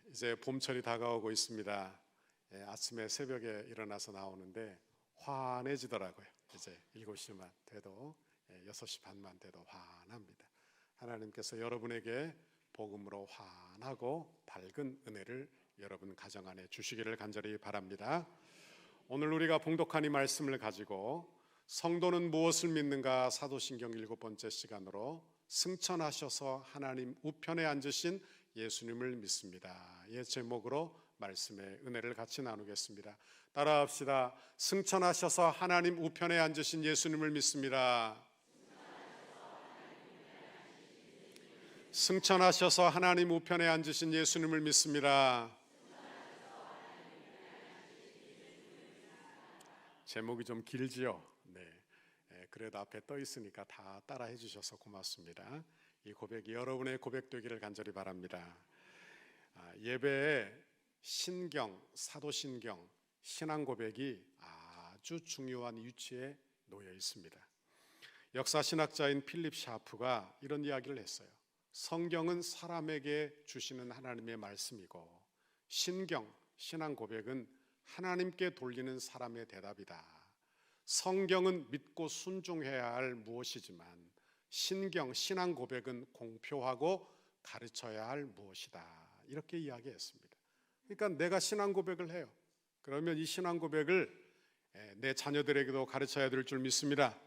이제 봄철이 다가오고 있습니다. 아침에 새벽에 일어나서 나오는데 환해지더라고요. 이제 7시만 돼도 6시 반만 돼도 환합니다. 하나님께서 여러분에게 복음으로 환하고 밝은 은혜를 여러분 가정 안에 주시기를 간절히 바랍니다. 오늘 우리가 봉독한 이 말씀을 가지고 성도는 무엇을 믿는가 사도신경 7번째 시간으로 승천하셔서 하나님 우편에 앉으신 예수님을 믿습니다. 이 제목으로 말씀의 은혜를 같이 나누겠습니다. 따라합시다. 승천하셔서 하나님 우편에 앉으신 예수님을 믿습니다. 승천하셔서 하나님 우편에 앉으신 예수님을 믿습니다. 제목이 좀 길지요? 네. 그래도 앞에 떠 있으니까 다 따라해 주셔서 고맙습니다. 이 고백이 여러분의 고백되기를 간절히 바랍니다. 예배에 신경, 사도신경, 신앙 고백이 아주 중요한 위치에 놓여 있습니다. 역사신학자인 필립 샤프가 이런 이야기를 했어요. 성경은 사람에게 주시는 하나님의 말씀이고 신경, 신앙 고백은 하나님께 돌리는 사람의 대답이다. 성경은 믿고 순종해야 할 무엇이지만 신경, 신앙 고백은 공표하고 가르쳐야 할 무엇이다. 이렇게 이야기했습니다. 그러니까 내가 신앙 고백을 해요. 그러면 이 신앙 고백을 내 자녀들에게도 가르쳐야 될 줄 믿습니다.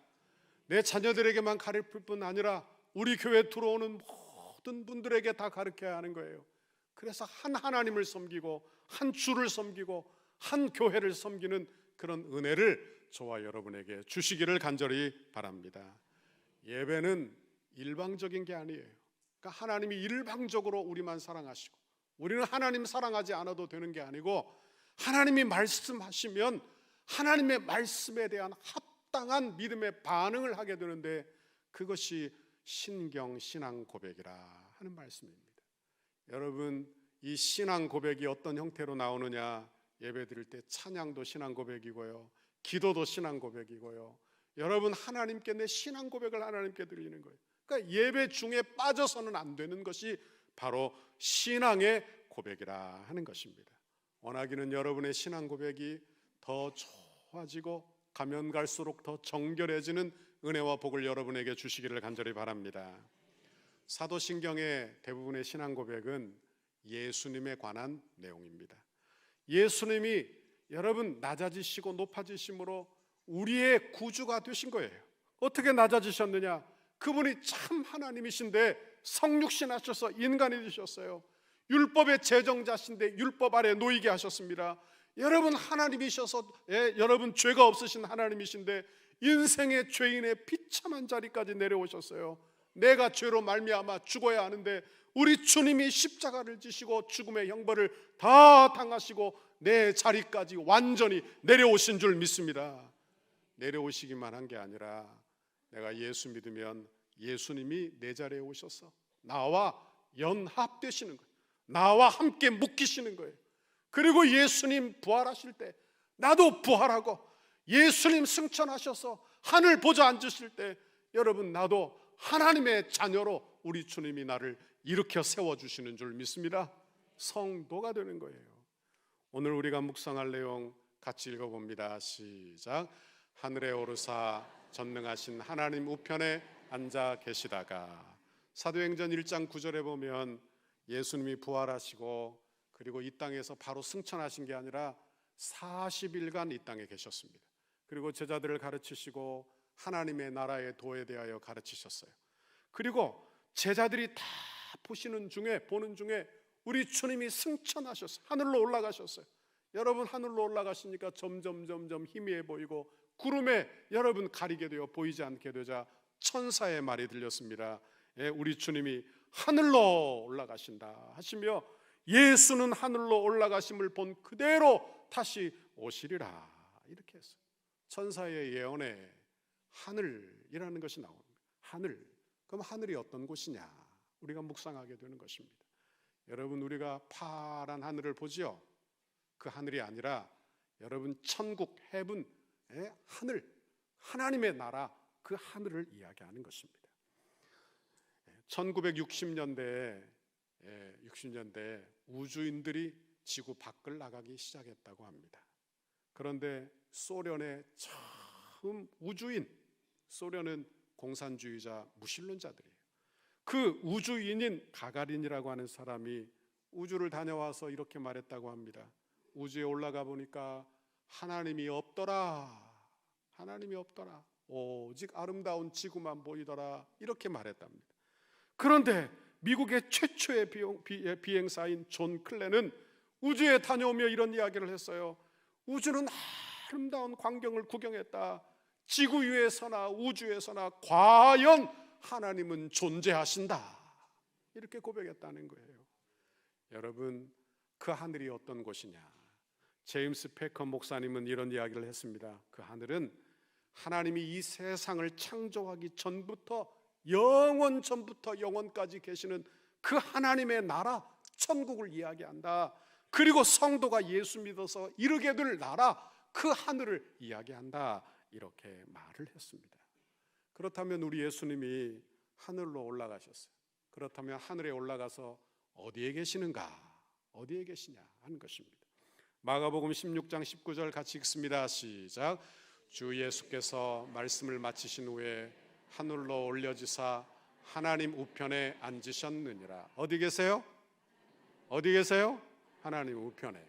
내 자녀들에게만 가르칠 뿐 아니라 우리 교회에 들어오는 모든 분들에게 다 가르쳐야 하는 거예요. 그래서 한 하나님을 섬기고 한 주를 섬기고 한 교회를 섬기는 그런 은혜를 저와 여러분에게 주시기를 간절히 바랍니다. 예배는 일방적인 게 아니에요. 그러니까 하나님이 일방적으로 우리만 사랑하시고 우리는 하나님 사랑하지 않아도 되는 게 아니고 하나님이 말씀하시면 하나님의 말씀에 대한 합당한 믿음의 반응을 하게 되는데 그것이 신경, 신앙 고백이라 하는 말씀입니다. 여러분, 이 신앙 고백이 어떤 형태로 나오느냐? 예배 드릴 때 찬양도 신앙 고백이고요, 기도도 신앙 고백이고요. 여러분, 하나님께 내 신앙 고백을 하나님께 드리는 거예요. 그러니까 예배 중에 빠져서는 안 되는 것이 바로 신앙의 고백이라 하는 것입니다. 원하기는 여러분의 신앙 고백이 더 좋아지고 가면 갈수록 더 정결해지는 은혜와 복을 여러분에게 주시기를 간절히 바랍니다. 사도신경의 대부분의 신앙 고백은 예수님에 관한 내용입니다. 예수님이 여러분 낮아지시고 높아지심으로 우리의 구주가 되신 거예요. 어떻게 낮아지셨느냐? 그분이 참 하나님이신데 성육신 하셔서 인간이 되셨어요. 율법의 제정자신데 율법 아래 놓이게 하셨습니다. 여러분 하나님이셔서 여러분 죄가 없으신 하나님이신데 인생의 죄인의 비참한 자리까지 내려오셨어요. 내가 죄로 말미암아 죽어야 하는데 우리 주님이 십자가를 지시고 죽음의 형벌을 다 당하시고 내 자리까지 완전히 내려오신 줄 믿습니다. 내려오시기만 한 게 아니라 내가 예수 믿으면 예수님이 내 자리에 오셔서 나와 연합되시는 거예요. 나와 함께 묶이시는 거예요. 그리고 예수님 부활하실 때 나도 부활하고 예수님 승천하셔서 하늘 보좌 앉으실 때 여러분 나도 하나님의 자녀로 우리 주님이 나를 일으켜 세워주시는 줄 믿습니다. 성도가 되는 거예요. 오늘 우리가 묵상할 내용 같이 읽어봅니다. 시작. 하늘에 오르사 전능하신 하나님 우편에 앉아 계시다가. 사도행전 1장 9절에 보면 예수님이 부활하시고 그리고 이 땅에서 바로 승천하신 게 아니라 40일간 이 땅에 계셨습니다. 그리고 제자들을 가르치시고 하나님의 나라의 도에 대하여 가르치셨어요. 그리고 제자들이 다 보는 중에 우리 주님이 승천하셨어요. 하늘로 올라가셨어요. 여러분 하늘로 올라가시니까 점점 희미해 보이고 구름에 여러분 가리게 되어 보이지 않게 되자 천사의 말이 들렸습니다. 우리 주님이 하늘로 올라가신다 하시며 예수는 하늘로 올라가심을 본 그대로 다시 오시리라 이렇게 했어요. 천사의 예언에 하늘이라는 것이 나옵니다. 하늘, 그럼 하늘이 어떤 곳이냐 우리가 묵상하게 되는 것입니다. 여러분 우리가 파란 하늘을 보지요. 그 하늘이 아니라 여러분 천국, 헤븐의 하늘, 하나님의 나라 그 하늘을 이야기하는 것입니다. 1960년대에 60년대 우주인들이 지구 밖을 나가기 시작했다고 합니다. 그런데 소련의 처음 우주인, 소련은 공산주의자 무신론자들이에요. 그 우주인인 가가린이라고 하는 사람이 우주를 다녀와서 이렇게 말했다고 합니다. 우주에 올라가 보니까 하나님이 없더라. 하나님이 없더라. 오직 아름다운 지구만 보이더라. 이렇게 말했답니다. 그런데 미국의 최초의 비행사인 존 클레는 우주에 다녀오며 이런 이야기를 했어요. 우주는 아름다운 광경을 구경했다. 지구 위에서나 우주에서나 과연 하나님은 존재하신다. 이렇게 고백했다는 거예요. 여러분, 그 하늘이 어떤 곳이냐? 제임스 패커 목사님은 이런 이야기를 했습니다. 그 하늘은 하나님이 이 세상을 창조하기 전부터 영원 전부터 영원까지 계시는 그 하나님의 나라, 천국을 이야기한다. 그리고 성도가 예수 믿어서 이르게 될 나라, 그 하늘을 이야기한다. 이렇게 말을 했습니다. 그렇다면 우리 예수님이 하늘로 올라가셨어요. 그렇다면 하늘에 올라가서 어디에 계시는가? 어디에 계시냐 하는 것입니다. 마가복음 16장 19절 같이 읽습니다. 시작. 주 예수께서 말씀을 마치신 후에 하늘로 올려지사 하나님 우편에 앉으셨느니라. 어디 계세요? 어디 계세요? 하나님 우편에.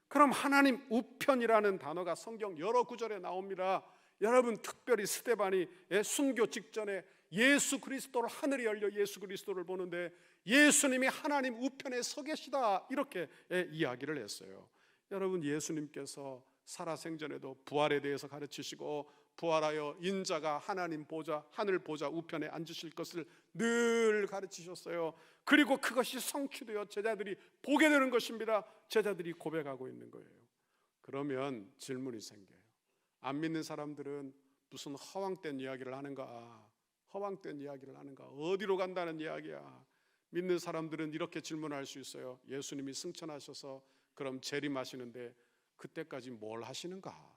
그럼 하나님 우편이라는 단어가 성경 여러 구절에 나옵니다. 여러분, 특별히 스데반이 순교 직전에 예수 그리스도를, 하늘이 열려 예수 그리스도를 보는데 예수님이 하나님 우편에 서 계시다, 이렇게 이야기를 했어요. 여러분, 예수님께서 살아생전에도 부활에 대해서 가르치시고 부활하여 인자가 하나님 보좌, 하늘 보좌 우편에 앉으실 것을 늘 가르치셨어요. 그리고 그것이 성취되어 제자들이 보게 되는 것입니다. 제자들이 고백하고 있는 거예요. 그러면 질문이 생겨요. 안 믿는 사람들은 무슨 허황된 이야기를 하는가? 허황된 이야기를 하는가? 어디로 간다는 이야기야? 믿는 사람들은 이렇게 질문할 수 있어요. 예수님이 승천하셔서 그럼 재림하시는데 그때까지 뭘 하시는가?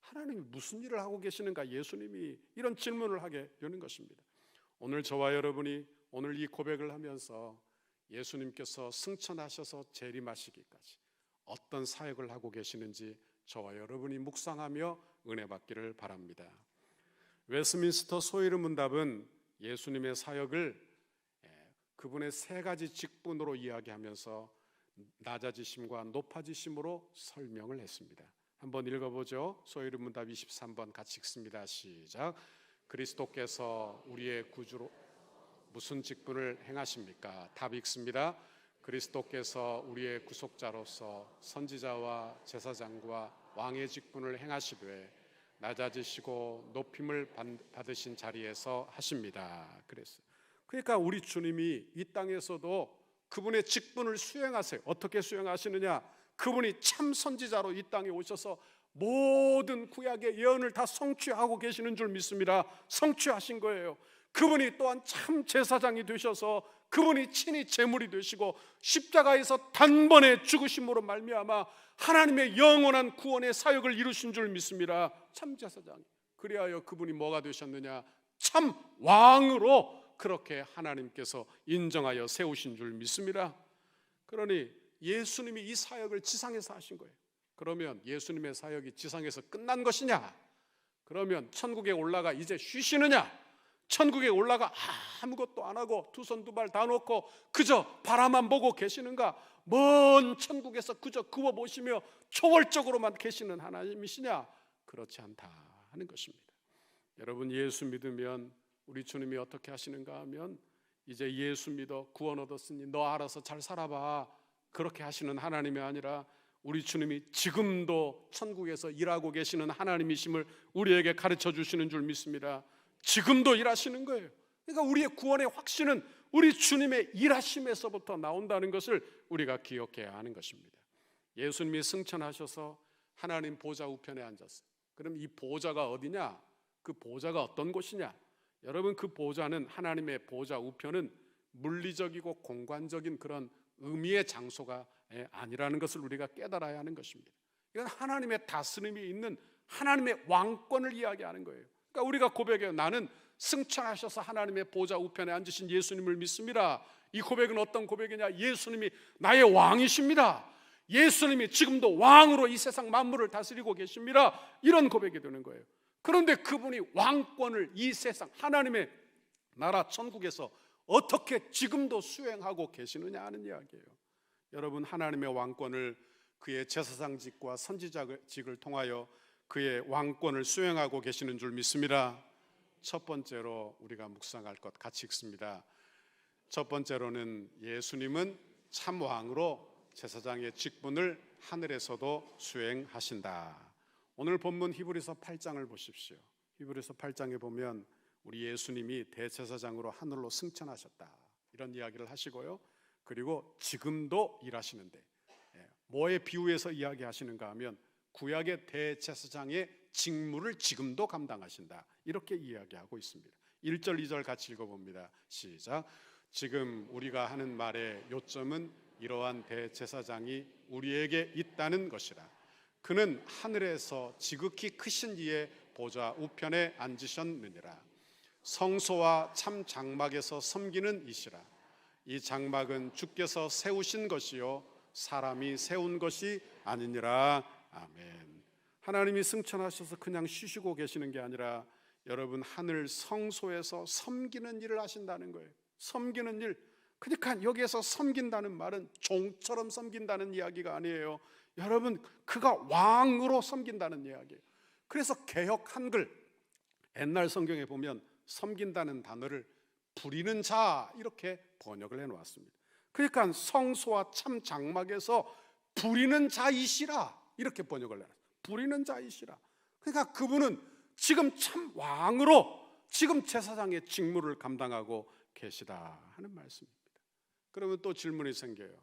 하나님이 무슨 일을 하고 계시는가? 예수님이 이런 질문을 하게 되는 것입니다. 오늘 저와 여러분이 오늘 이 고백을 하면서 예수님께서 승천하셔서 재림하시기까지 어떤 사역을 하고 계시는지 저와 여러분이 묵상하며 은혜 받기를 바랍니다. 웨스민스터 소위르 문답은 예수님의 사역을 그분의 세 가지 직분으로 이야기하면서 낮아지심과 높아지심으로 설명을 했습니다. 한번 읽어보죠. 소위르 문답 23번 같이 읽습니다. 시작. 그리스도께서 우리의 구주로 무슨 직분을 행하십니까? 답 읽습니다. 그리스도께서 우리의 구속자로서 선지자와 제사장과 왕의 직분을 행하시되 낮아지시고 높임을 받으신 자리에서 하십니다. 그랬어요. 그러니까 우리 주님이 이 땅에서도 그분의 직분을 수행하세요. 어떻게 수행하시느냐? 그분이 참 선지자로 이 땅에 오셔서 모든 구약의 예언을 다 성취하고 계시는 줄 믿습니다. 성취하신 거예요. 그분이 또한 참 제사장이 되셔서 그분이 친히 제물이 되시고 십자가에서 단번에 죽으심으로 말미암아 하나님의 영원한 구원의 사역을 이루신 줄 믿습니다. 참 제사장. 그리하여 그분이 뭐가 되셨느냐? 참 왕으로 그렇게 하나님께서 인정하여 세우신 줄 믿습니다. 그러니 예수님이 이 사역을 지상에서 하신 거예요. 그러면 예수님의 사역이 지상에서 끝난 것이냐? 그러면 천국에 올라가 이제 쉬시느냐? 천국에 올라가 아무것도 안 하고 두 손 두 발 다 놓고 그저 바라만 보고 계시는가? 먼 천국에서 그저 그거 보시며 초월적으로만 계시는 하나님이시냐? 그렇지 않다 하는 것입니다. 여러분, 예수 믿으면 우리 주님이 어떻게 하시는가 하면 이제 예수 믿어 구원 얻었으니 너 알아서 잘 살아봐, 그렇게 하시는 하나님이 아니라 우리 주님이 지금도 천국에서 일하고 계시는 하나님이심을 우리에게 가르쳐 주시는 줄 믿습니다. 지금도 일하시는 거예요. 그러니까 우리의 구원의 확신은 우리 주님의 일하심에서부터 나온다는 것을 우리가 기억해야 하는 것입니다. 예수님이 승천하셔서 하나님 보좌 우편에 앉았어요. 그럼 이 보좌가 어디냐? 그 보좌가 어떤 곳이냐? 여러분, 그 보좌는, 하나님의 보좌 우편은 물리적이고 공간적인 그런 의미의 장소가 아니라는 것을 우리가 깨달아야 하는 것입니다. 이건 하나님의 다스림이 있는 하나님의 왕권을 이야기하는 거예요. 그러니까 우리가 고백해요. 나는 승천하셔서 하나님의 보좌 우편에 앉으신 예수님을 믿습니다. 이 고백은 어떤 고백이냐? 예수님이 나의 왕이십니다. 예수님이 지금도 왕으로 이 세상 만물을 다스리고 계십니다. 이런 고백이 되는 거예요. 그런데 그분이 왕권을 이 세상 하나님의 나라 천국에서 어떻게 지금도 수행하고 계시느냐 하는 이야기예요. 여러분, 하나님의 왕권을 그의 제사장직과 선지자직을 통하여 그의 왕권을 수행하고 계시는 줄 믿습니다. 첫 번째로 우리가 묵상할 것 같이 읽습니다. 첫 번째로는 예수님은 참 왕으로 제사장의 직분을 하늘에서도 수행하신다. 오늘 본문 히브리서 8장을 보십시오. 히브리서 8장에 보면 우리 예수님이 대제사장으로 하늘로 승천하셨다, 이런 이야기를 하시고요. 그리고 지금도 일하시는데, 뭐에 비유해서 이야기하시는가 하면 구약의 대제사장의 직무를 지금도 감당하신다, 이렇게 이야기하고 있습니다. 1절 2절 같이 읽어봅니다. 시작. 지금 우리가 하는 말의 요점은 이러한 대제사장이 우리에게 있다는 것이라. 그는 하늘에서 지극히 크신 이의 보좌 우편에 앉으셨느니라. 성소와 참 장막에서 섬기는 이시라. 이 장막은 주께서 세우신 것이요 사람이 세운 것이 아니니라. 아멘. 하나님이 승천하셔서 그냥 쉬시고 계시는 게 아니라 여러분, 하늘 성소에서 섬기는 일을 하신다는 거예요. 섬기는 일. 그러니까 여기에서 섬긴다는 말은 종처럼 섬긴다는 이야기가 아니에요. 여러분, 그가 왕으로 섬긴다는 이야기예요. 그래서 개역 한글 옛날 성경에 보면 섬긴다는 단어를 부리는 자, 이렇게 번역을 해놓았습니다. 그러니까 성소와 참 장막에서 부리는 자이시라, 이렇게 번역을 해놨어요. 부리는 자이시라. 그러니까 그분은 지금 참 왕으로 지금 제사장의 직무를 감당하고 계시다 하는 말씀입니다. 그러면 또 질문이 생겨요.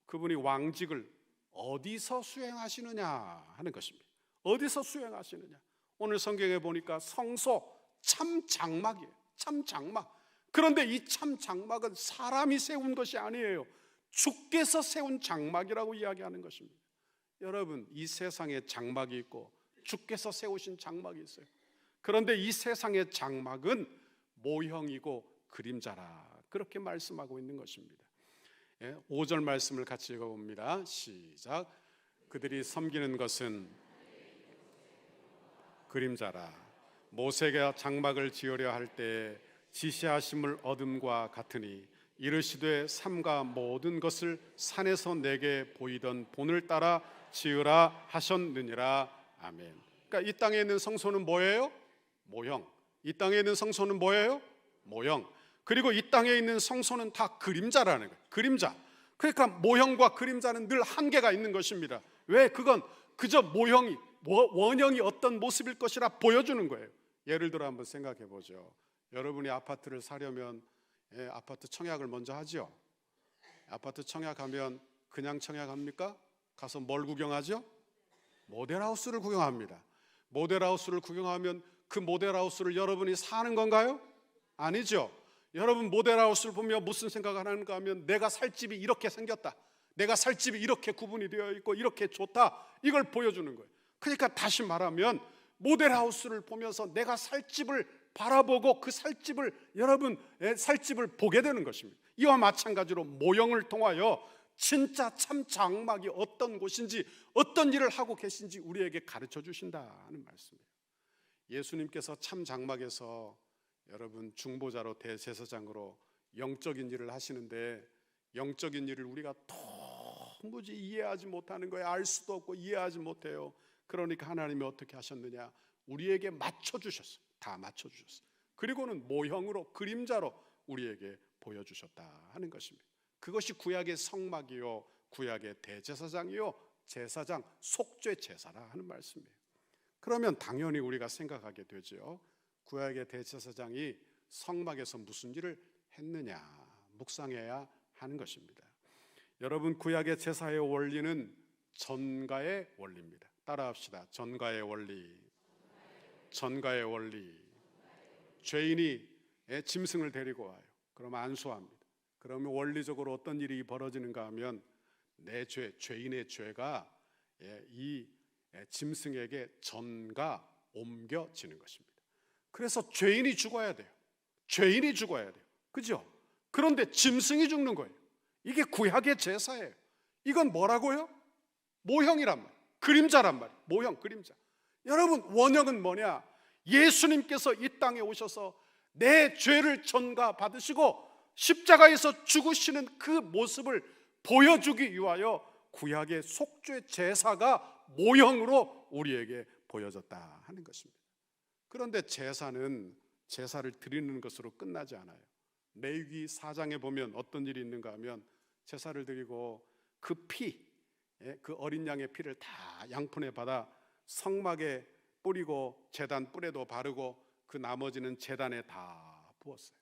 그분이 왕직을 어디서 수행하시느냐 하는 것입니다. 어디서 수행하시느냐? 오늘 성경에 보니까 성소 참 장막이에요. 참 장막. 그런데 이 참 장막은 사람이 세운 것이 아니에요. 주께서 세운 장막이라고 이야기하는 것입니다. 여러분, 이 세상에 장막이 있고 주께서 세우신 장막이 있어요. 그런데 이 세상의 장막은 모형이고 그림자라, 그렇게 말씀하고 있는 것입니다. 5절 말씀을 같이 읽어봅니다. 시작. 그들이 섬기는 것은 그림자라. 모세가 장막을 지으려 할 때 지시하심을 얻음과 같으니 이르시되 삼가 모든 것을 산에서 내게 보이던 본을 따라 지으라 하셨느니라. 아멘. 그러니까 이 땅에 있는 성소는 뭐예요? 모형. 이 땅에 있는 성소는 뭐예요? 모형. 그리고 이 땅에 있는 성소는 다 그림자라는 거예요. 그림자. 그러니까 모형과 그림자는 늘 한계가 있는 것입니다. 왜? 그건 그저 모형이, 원형이 어떤 모습일 것이라 보여주는 거예요. 예를 들어 한번 생각해 보죠. 여러분이 아파트를 사려면 아파트 청약을 먼저 하죠. 아파트 청약하면 그냥 청약합니까? 가서 뭘 구경하죠? 모델하우스를 구경합니다. 모델하우스를 구경하면 그 모델하우스를 여러분이 사는 건가요? 아니죠. 여러분, 모델하우스를 보면 무슨 생각을 하는가 하면 내가 살 집이 이렇게 생겼다, 내가 살 집이 이렇게 구분이 되어 있고 이렇게 좋다, 이걸 보여주는 거예요. 그러니까 다시 말하면 모델하우스를 보면서 내가 살 집을 바라보고 그 살집을, 여러분 살집을 보게 되는 것입니다. 이와 마찬가지로 모형을 통하여 진짜 참 장막이 어떤 곳인지, 어떤 일을 하고 계신지 우리에게 가르쳐 주신다는 말씀이에요. 예수님께서 참 장막에서 여러분 중보자로 대제사장으로 영적인 일을 하시는데, 영적인 일을 우리가 도무지 이해하지 못하는 거예요. 알 수도 없고 이해하지 못해요. 그러니까 하나님이 어떻게 하셨느냐? 우리에게 맞춰주셨어요. 다 맞춰주셨어요. 그리고는 모형으로, 그림자로 우리에게 보여주셨다 하는 것입니다. 그것이 구약의 성막이요, 구약의 대제사장이요, 제사장, 속죄 제사라 하는 말씀이에요. 그러면 당연히 우리가 생각하게 되죠. 구약의 대제사장이 성막에서 무슨 일을 했느냐 묵상해야 하는 것입니다. 여러분, 구약의 제사의 원리는 전가의 원리입니다. 따라합시다. 전가의 원리. 전가의 원리. 죄인이 짐승을 데리고 와요. 그러면 안수합니다. 그러면 원리적으로 어떤 일이 벌어지는가 하면 내 죄, 죄인의 죄가 이 짐승에게 전가 옮겨지는 것입니다. 그래서 죄인이 죽어야 돼요. 죄인이 죽어야 돼요. 그죠? 그런데 짐승이 죽는 거예요. 이게 구약의 제사예요. 이건 뭐라고요? 모형이란 말, 그림자란 말, 모형, 그림자. 여러분, 원형은 뭐냐? 예수님께서 이 땅에 오셔서 내 죄를 전가받으시고 십자가에서 죽으시는 그 모습을 보여주기 위하여 구약의 속죄 제사가 모형으로 우리에게 보여졌다 하는 것입니다. 그런데 제사는 제사를 드리는 것으로 끝나지 않아요. 레위기 4장에 보면 어떤 일이 있는가 하면 제사를 드리고 그 피, 그 어린 양의 피를 다 양푼에 받아 성막에 뿌리고 제단 뿔에도 바르고 그 나머지는 제단에 다 부었어요.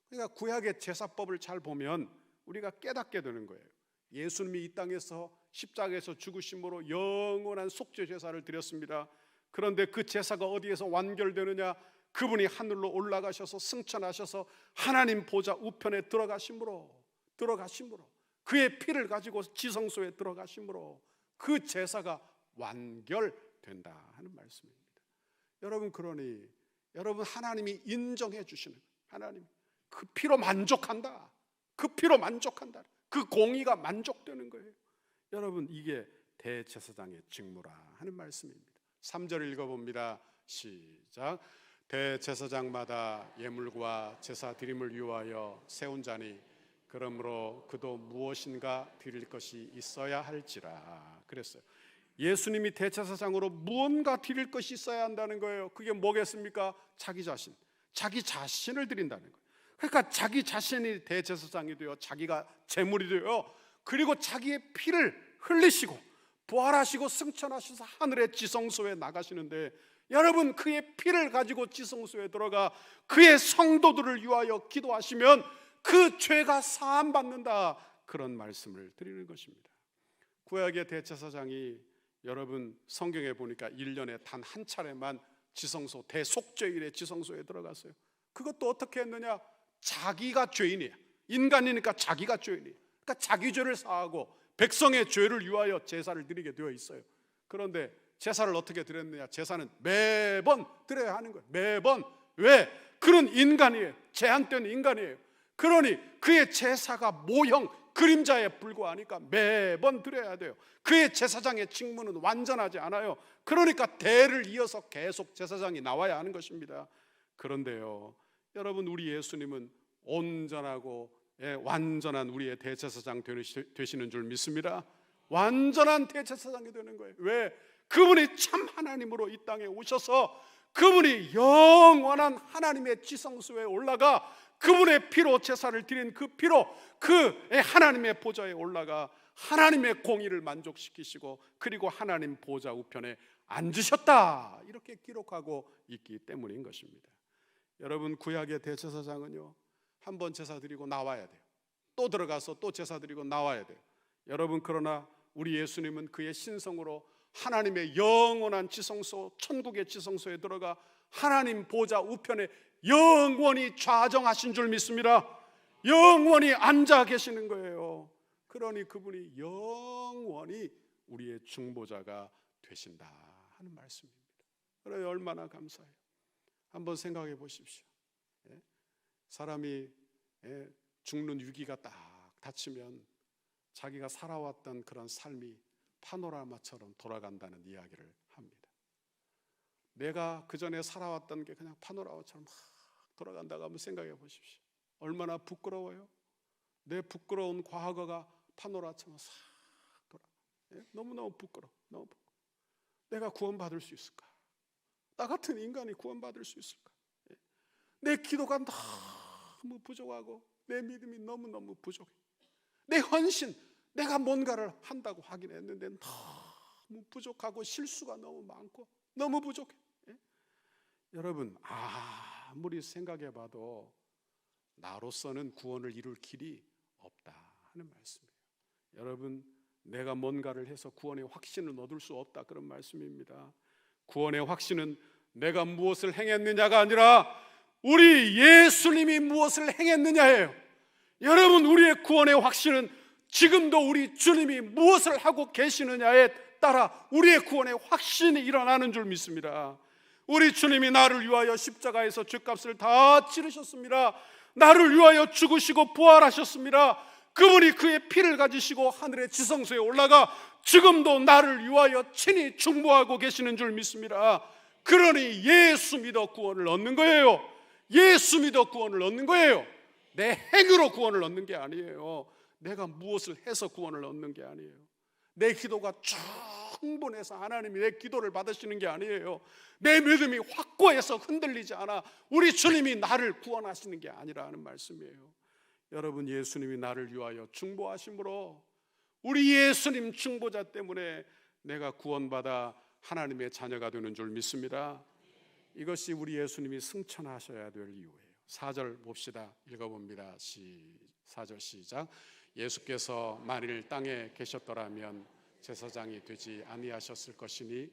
그러니까 구약의 제사법을 잘 보면 우리가 깨닫게 되는 거예요. 예수님이 이 땅에서 십자가에서 죽으심으로 영원한 속죄 제사를 드렸습니다. 그런데 그 제사가 어디에서 완결되느냐? 그분이 하늘로 올라가셔서 승천하셔서 하나님 보좌 우편에 들어가심으로 그의 피를 가지고 지성소에 들어가심으로 그 제사가 완결된다 하는 말씀입니다. 여러분, 그러니 여러분, 하나님이 인정해 주시는, 하나님 그 피로 만족한다, 그 피로 만족한다, 그 공의가 만족되는 거예요. 여러분, 이게 대제사장의 직무라 하는 말씀입니다. 3절 읽어봅니다. 시작. 대제사장마다 예물과 제사 드림을 위하여 세운 자니 그러므로 그도 무엇인가 드릴 것이 있어야 할지라 그랬어요. 예수님이 대제사장으로 무언가 드릴 것이 있어야 한다는 거예요. 그게 뭐겠습니까? 자기 자신을 드린다는 거예요. 그러니까 자기 자신이 대제사장이 되어 자기가 제물이 되어 그리고 자기의 피를 흘리시고 부활하시고 승천하셔서 하늘의 지성소에 나가시는데, 여러분, 그의 피를 가지고 지성소에 들어가 그의 성도들을 위하여 기도하시면 그 죄가 사함받는다, 그런 말씀을 드리는 것입니다. 구약의 대제사장이 여러분 성경에 보니까 1년에 단 한 차례만 지성소, 대속죄일에 지성소에 들어갔어요. 그것도 어떻게 했느냐? 자기가 죄인이야. 인간이니까 자기가 죄인이야. 그러니까 자기 죄를 사하고 백성의 죄를 위하여 제사를 드리게 되어 있어요. 그런데 제사를 어떻게 드렸느냐? 제사는 매번 드려야 하는 거예요. 매번. 왜? 그런 인간이에요. 제한된 인간이에요. 그러니 그의 제사가 모형, 그림자에 불과하니까 매번 드려야 돼요. 그의 제사장의 직무는 완전하지 않아요. 그러니까 대를 이어서 계속 제사장이 나와야 하는 것입니다. 그런데요, 여러분, 우리 예수님은 온전하고 완전한 우리의 대제사장 되시는 줄 믿습니다. 완전한 대제사장이 되는 거예요. 왜? 그분이 참 하나님으로 이 땅에 오셔서 그분이 영원한 하나님의 지성소에 올라가 그분의 피로 제사를 드린 그 피로 그 하나님의 보좌에 올라가 하나님의 공의를 만족시키시고 그리고 하나님 보좌 우편에 앉으셨다, 이렇게 기록하고 있기 때문인 것입니다. 여러분, 구약의 대제사장은요, 한번 제사 드리고 나와야 돼요. 또 들어가서 또 제사 드리고 나와야 돼요. 여러분, 그러나 우리 예수님은 그의 신성으로 하나님의 영원한 지성소, 천국의 지성소에 들어가 하나님 보좌 우편에 영원히 좌정하신 줄 믿습니다. 영원히 앉아 계시는 거예요. 그러니 그분이 영원히 우리의 중보자가 되신다 하는 말씀입니다. 그래, 얼마나 감사해요. 한번 생각해 보십시오. 사람이 죽는 위기가 딱 닥치면 자기가 살아왔던 그런 삶이 파노라마처럼 돌아간다는 이야기를 합니다. 내가 그 전에 살아왔던 게 그냥 파노라마처럼 막 돌아간다고 한번 생각해 보십시오. 얼마나 부끄러워요. 내 부끄러운 과거가 파노라처럼 싹 돌아. 너무너무 부끄러워. 너무 부끄러워. 내가 구원받을 수 있을까? 나 같은 인간이 구원받을 수 있을까? 내 기도가 너무 부족하고 내 믿음이 너무너무 부족해. 내 헌신, 내가 뭔가를 한다고 하긴 했는데 너무 부족하고 실수가 너무 많고 너무 부족해. 여러분, 아무리 생각해봐도 나로서는 구원을 이룰 길이 없다 하는 말씀이에요. 여러분, 내가 뭔가를 해서 구원의 확신을 얻을 수 없다, 그런 말씀입니다. 구원의 확신은 내가 무엇을 행했느냐가 아니라 우리 예수님이 무엇을 행했느냐예요. 여러분, 우리의 구원의 확신은 지금도 우리 주님이 무엇을 하고 계시느냐에 따라 우리의 구원의 확신이 일어나는 줄 믿습니다. 우리 주님이 나를 위하여 십자가에서 죄값을 다 치르셨습니다. 나를 위하여 죽으시고 부활하셨습니다. 그분이 그의 피를 가지시고 하늘의 지성소에 올라가 지금도 나를 위하여 친히 중보하고 계시는 줄 믿습니다. 그러니 예수 믿어 구원을 얻는 거예요. 예수 믿어 구원을 얻는 거예요. 내 행위로 구원을 얻는 게 아니에요. 내가 무엇을 해서 구원을 얻는 게 아니에요. 내 기도가 충분해서 하나님이 내 기도를 받으시는 게 아니에요. 내 믿음이 확고해서 흔들리지 않아 우리 주님이 나를 구원하시는 게 아니라는 말씀이에요. 여러분, 예수님이 나를 위하여 중보하심으로 우리 예수님 중보자 때문에 내가 구원받아 하나님의 자녀가 되는 줄 믿습니다. 이것이 우리 예수님이 승천하셔야 될 이유예요. 4절 봅시다. 읽어봅니다. 4절 시작. 예수께서 만일 땅에 계셨더라면 제사장이 되지 아니하셨을 것이니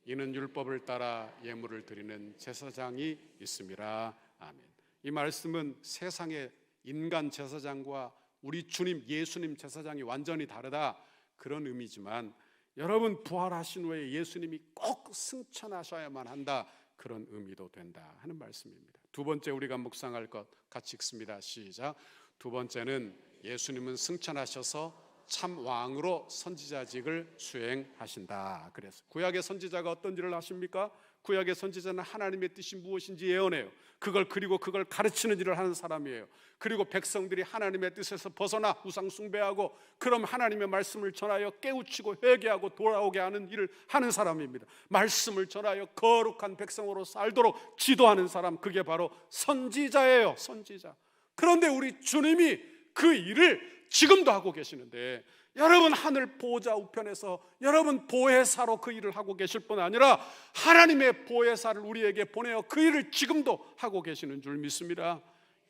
이는 율법을 따라 예물을 드리는 제사장이 있음이라. 아멘. 이 말씀은 세상의 인간 제사장과 우리 주님 예수님 제사장이 완전히 다르다, 그런 의미지만 여러분, 부활하신 후에 예수님이 꼭 승천하셔야만 한다, 그런 의미도 된다 하는 말씀입니다. 두 번째 우리가 묵상할 것 같이 읽습니다. 시작. 두 번째는 예수님은 승천하셔서 참 왕으로 선지자직을 수행하신다. 그래서 구약의 선지자가 어떤 일을 하십니까? 구약의 선지자는 하나님의 뜻이 무엇인지 예언해요. 그걸 가르치는 일을 하는 사람이에요. 그리고 백성들이 하나님의 뜻에서 벗어나 우상 숭배하고 그럼 하나님의 말씀을 전하여 깨우치고 회개하고 돌아오게 하는 일을 하는 사람입니다. 말씀을 전하여 거룩한 백성으로 살도록 지도하는 사람, 그게 바로 선지자예요. 선지자. 그런데 우리 주님이 그 일을 지금도 하고 계시는데, 여러분 하늘 보좌 우편에서 여러분 보혜사로 그 일을 하고 계실 뿐 아니라 하나님의 보혜사를 우리에게 보내어 그 일을 지금도 하고 계시는 줄 믿습니다.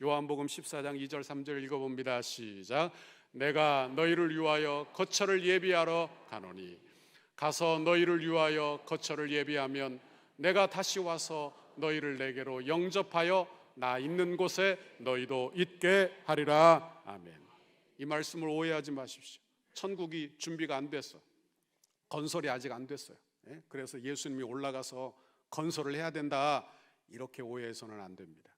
요한복음 14장 2절 3절 읽어봅니다. 시작. 내가 너희를 위하여 거처를 예비하러 가노니 가서 너희를 위하여 거처를 예비하면 내가 다시 와서 너희를 내게로 영접하여 나 있는 곳에 너희도 있게 하리라. 아멘. 이 말씀을 오해하지 마십시오. 천국이 준비가 안 됐어. 건설이 아직 안 됐어요. 그래서 예수님이 올라가서 건설을 해야 된다, 이렇게 오해해서는 안 됩니다.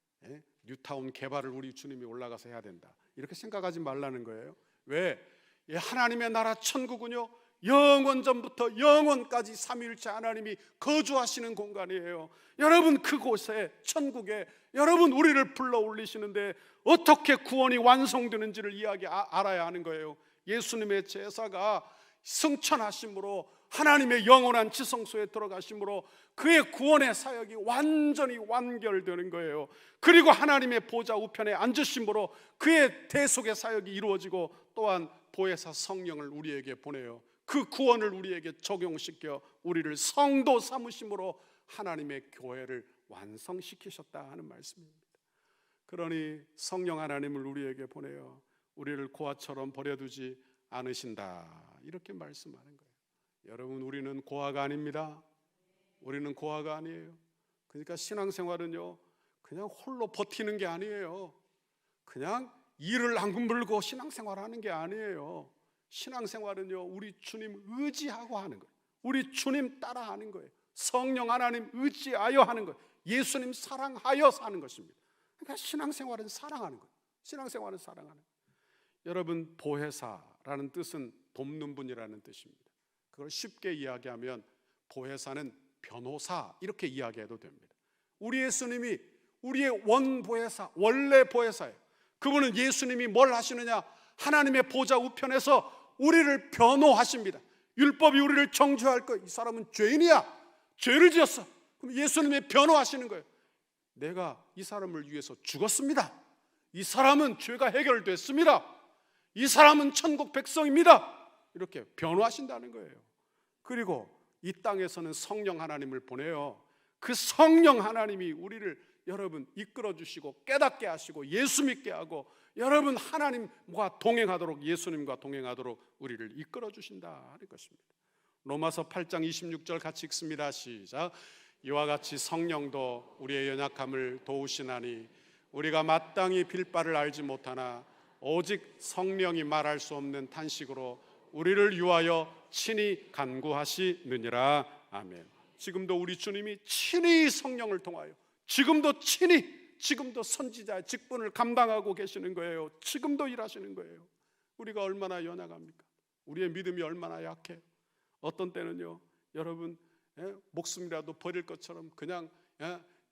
뉴타운 개발을 우리 주님이 올라가서 해야 된다, 이렇게 생각하지 말라는 거예요. 왜? 하나님의 나라 천국은요, 영원 전부터 영원까지 삼위일체 하나님이 거주하시는 공간이에요. 여러분, 그곳에 천국에 여러분 우리를 불러 올리시는데 어떻게 구원이 완성되는지를 알아야 하는 거예요. 예수님의 제사가 승천하심으로 하나님의 영원한 지성소에 들어가심으로 그의 구원의 사역이 완전히 완결되는 거예요. 그리고 하나님의 보좌 우편에 앉으심으로 그의 대속의 사역이 이루어지고 또한 보혜사 성령을 우리에게 보내요. 그 구원을 우리에게 적용시켜 우리를 성도 삼으심으로 하나님의 교회를 완성시키셨다 하는 말씀입니다. 그러니 성령 하나님을 우리에게 보내어 우리를 고아처럼 버려두지 않으신다, 이렇게 말씀하는 거예요. 여러분, 우리는 고아가 아닙니다. 우리는 고아가 아니에요. 그러니까 신앙생활은요, 그냥 홀로 버티는 게 아니에요. 그냥 이를 악물고 신앙생활하는 게 아니에요. 신앙생활은요, 우리 주님 의지하고 하는 거예요. 우리 주님 따라하는 거예요. 성령 하나님 의지하여 하는 거예요. 예수님 사랑하여 사는 것입니다. 그러니까 신앙생활은 사랑하는 거예요. 신앙생활은 사랑하는 거예요. 여러분, 보혜사라는 뜻은 돕는 분이라는 뜻입니다. 그걸 쉽게 이야기하면 보혜사는 변호사, 이렇게 이야기해도 됩니다. 우리 예수님이 우리의 원보혜사, 원래 보혜사예요. 그분은 예수님이 뭘 하시느냐, 하나님의 보좌 우편에서 우리를 변호하십니다. 율법이 우리를 정죄할 것, 이 사람은 죄인이야, 죄를 지었어. 그럼 예수님이 변호하시는 거예요. 내가 이 사람을 위해서 죽었습니다. 이 사람은 죄가 해결됐습니다. 이 사람은 천국 백성입니다. 이렇게 변호하신다는 거예요. 그리고 이 땅에서는 성령 하나님을 보내요. 그 성령 하나님이 우리를 여러분 이끌어 주시고 깨닫게 하시고 예수 믿게 하고 여러분 하나님과 동행하도록, 예수님과 동행하도록 우리를 이끌어 주신다 하는 것입니다. 로마서 8장 26절 같이 읽습니다. 시작. 이와 같이 성령도 우리의 연약함을 도우시나니 우리가 마땅히 빌 바를 알지 못하나 오직 성령이 말할 수 없는 탄식으로 우리를 위하여 친히 간구하시느니라. 아멘. 지금도 우리 주님이 친히 성령을 통하여 지금도 친히 지금도 선지자의 직분을 감당하고 계시는 거예요. 지금도 일하시는 거예요. 우리가 얼마나 연약합니까? 우리의 믿음이 얼마나 약해요. 어떤 때는요, 여러분, 목숨이라도 버릴 것처럼 그냥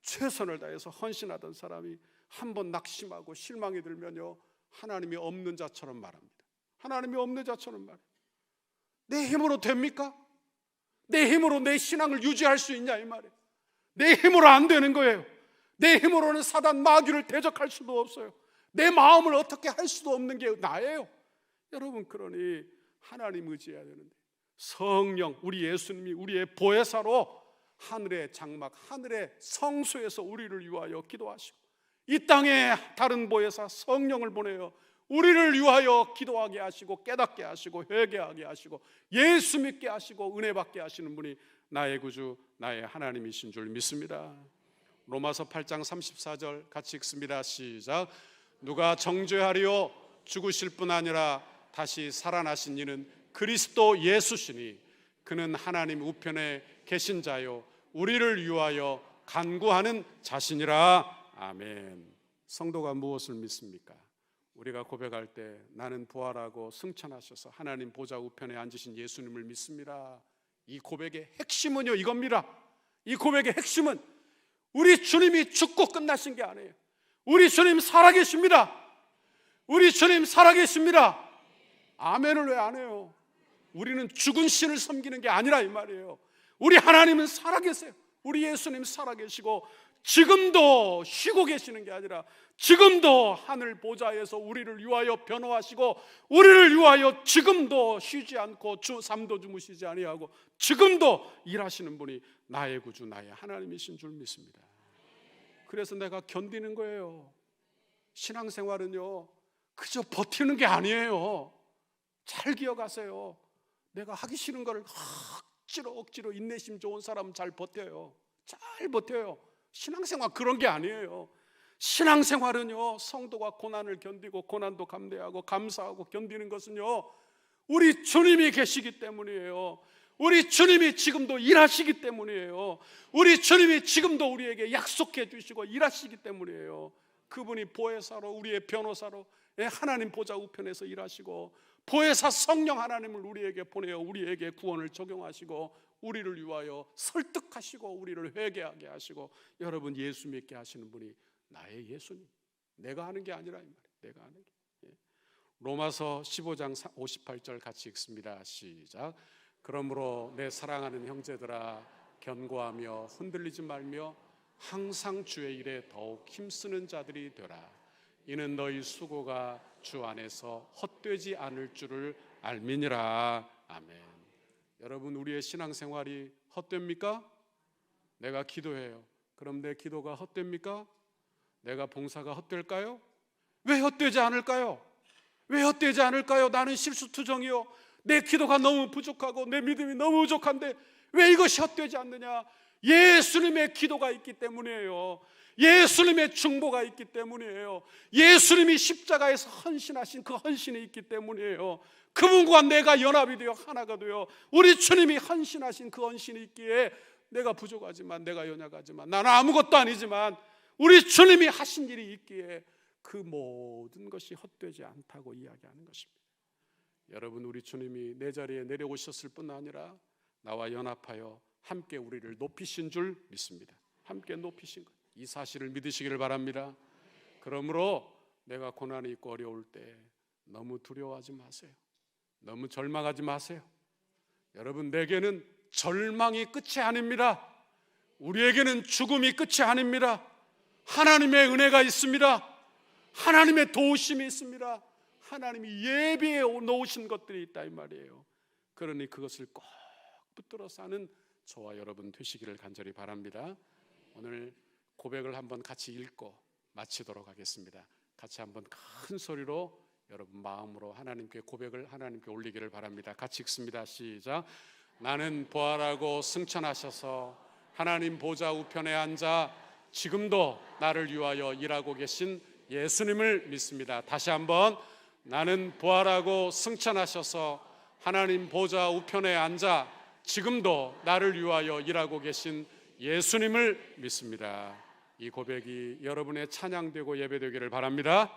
최선을 다해서 헌신하던 사람이 한번 낙심하고 실망이 들면요, 하나님이 없는 자처럼 말합니다. 하나님이 없는 자처럼 말해요. 내 힘으로 됩니까? 내 힘으로 내 신앙을 유지할 수 있냐 이 말이에요. 내 힘으로 안 되는 거예요. 내 힘으로는 사단 마귀를 대적할 수도 없어요. 내 마음을 어떻게 할 수도 없는 게 나예요. 여러분, 그러니 하나님 의지해야 되는데, 성령, 우리 예수님이 우리의 보혜사로 하늘의 장막, 하늘의 성소에서 우리를 위하여 기도하시고, 이 땅에 다른 보혜사 성령을 보내어 우리를 위하여 기도하게 하시고 깨닫게 하시고 회개하게 하시고 예수 믿게 하시고 은혜 받게 하시는 분이 나의 구주, 나의 하나님이신 줄 믿습니다. 로마서 8장 34절 같이 읽습니다. 시작. 누가 정죄하리요? 죽으실 뿐 아니라 다시 살아나신 이는 그리스도 예수시니 그는 하나님 우편에 계신 자요 우리를 위하여 간구하는 자신이라. 아멘. 성도가 무엇을 믿습니까? 우리가 고백할 때 나는 부활하고 승천하셔서 하나님 보좌 우편에 앉으신 예수님을 믿습니다. 이 고백의 핵심은요, 이겁니다. 이 고백의 핵심은 우리 주님이 죽고 끝나신 게 아니에요. 우리 주님 살아계십니다. 우리 주님 살아계십니다. 아멘을 왜 안 해요? 우리는 죽은 신을 섬기는 게 아니라 이 말이에요. 우리 하나님은 살아계세요. 우리 예수님 살아계시고 지금도 쉬고 계시는 게 아니라 지금도 하늘 보좌에서 우리를 위하여 변호하시고 우리를 위하여 지금도 쉬지 않고 잠도 주무시지 아니하고 지금도 일하시는 분이 나의 구주, 나의 하나님이신 줄 믿습니다. 그래서 내가 견디는 거예요. 신앙생활은요, 그저 버티는 게 아니에요. 잘 기억하세요. 내가 하기 싫은 거를 억지로 인내심 좋은 사람은 잘 버텨요. 잘 버텨요. 신앙생활 그런 게 아니에요. 신앙생활은요, 성도가 고난을 견디고 고난도 감내하고 감사하고 견디는 것은요, 우리 주님이 계시기 때문이에요. 우리 주님이 지금도 일하시기 때문이에요. 우리 주님이 지금도 우리에게 약속해 주시고 일하시기 때문이에요. 그분이 보혜사로, 우리의 변호사로 하나님 보좌 우편에서 일하시고 보혜사 성령 하나님을 우리에게 보내어 우리에게 구원을 적용하시고 우리를 위하여 설득하시고 우리를 회개하게 하시고 여러분 예수 믿게 하시는 분이 나의 예수님. 내가 하는 게 아니라 이 말이에요. 내가 하는 게. 로마서 15장 58절 같이 읽습니다. 시작. 그러므로 내 사랑하는 형제들아 견고하며 흔들리지 말며 항상 주의 일에 더욱 힘쓰는 자들이 되라. 이는 너희 수고가 주 안에서 헛되지 않을 줄을 알미니라. 아멘. 여러분, 우리의 신앙생활이 헛됩니까? 내가 기도해요. 그럼 내 기도가 헛됩니까? 내가 봉사가 헛될까요? 왜 헛되지 않을까요? 왜 헛되지 않을까요? 나는 실수투정이요, 내 기도가 너무 부족하고 내 믿음이 너무 부족한데 왜 이것이 헛되지 않느냐? 예수님의 기도가 있기 때문이에요. 예수님의 중보가 있기 때문이에요. 예수님이 십자가에서 헌신하신 그 헌신이 있기 때문이에요. 그분과 내가 연합이 되어 하나가 되어 우리 주님이 헌신하신 그 헌신이 있기에 내가 부족하지만, 내가 연약하지만, 나는 아무것도 아니지만 우리 주님이 하신 일이 있기에 그 모든 것이 헛되지 않다고 이야기하는 것입니다. 여러분, 우리 주님이 내 자리에 내려오셨을 뿐 아니라 나와 연합하여 함께 우리를 높이신 줄 믿습니다. 함께 높이신 것, 이 사실을 믿으시기를 바랍니다. 그러므로 내가 고난이 있고 어려울 때 너무 두려워하지 마세요. 너무 절망하지 마세요. 여러분, 내게는 절망이 끝이 아닙니다. 우리에게는 죽음이 끝이 아닙니다. 하나님의 은혜가 있습니다. 하나님의 도우심이 있습니다. 하나님이 예비해 놓으신 것들이 있다 이 말이에요. 그러니 그것을 꼭 붙들어 사는 저와 여러분 되시기를 간절히 바랍니다. 오늘 고백을 한번 같이 읽고 마치도록 하겠습니다. 같이 한번 큰 소리로 여러분 마음으로 하나님께 고백을 하나님께 올리기를 바랍니다. 같이 읽습니다. 시작. 나는 부활하고 승천하셔서 하나님 보좌 우편에 앉아 지금도 나를 위하여 일하고 계신 예수님을 믿습니다. 다시 한번, 나는 부활하고 승천하셔서 하나님 보좌 우편에 앉아 지금도 나를 위하여 일하고 계신 예수님을 믿습니다. 이 고백이 여러분의 찬양되고 예배되기를 바랍니다.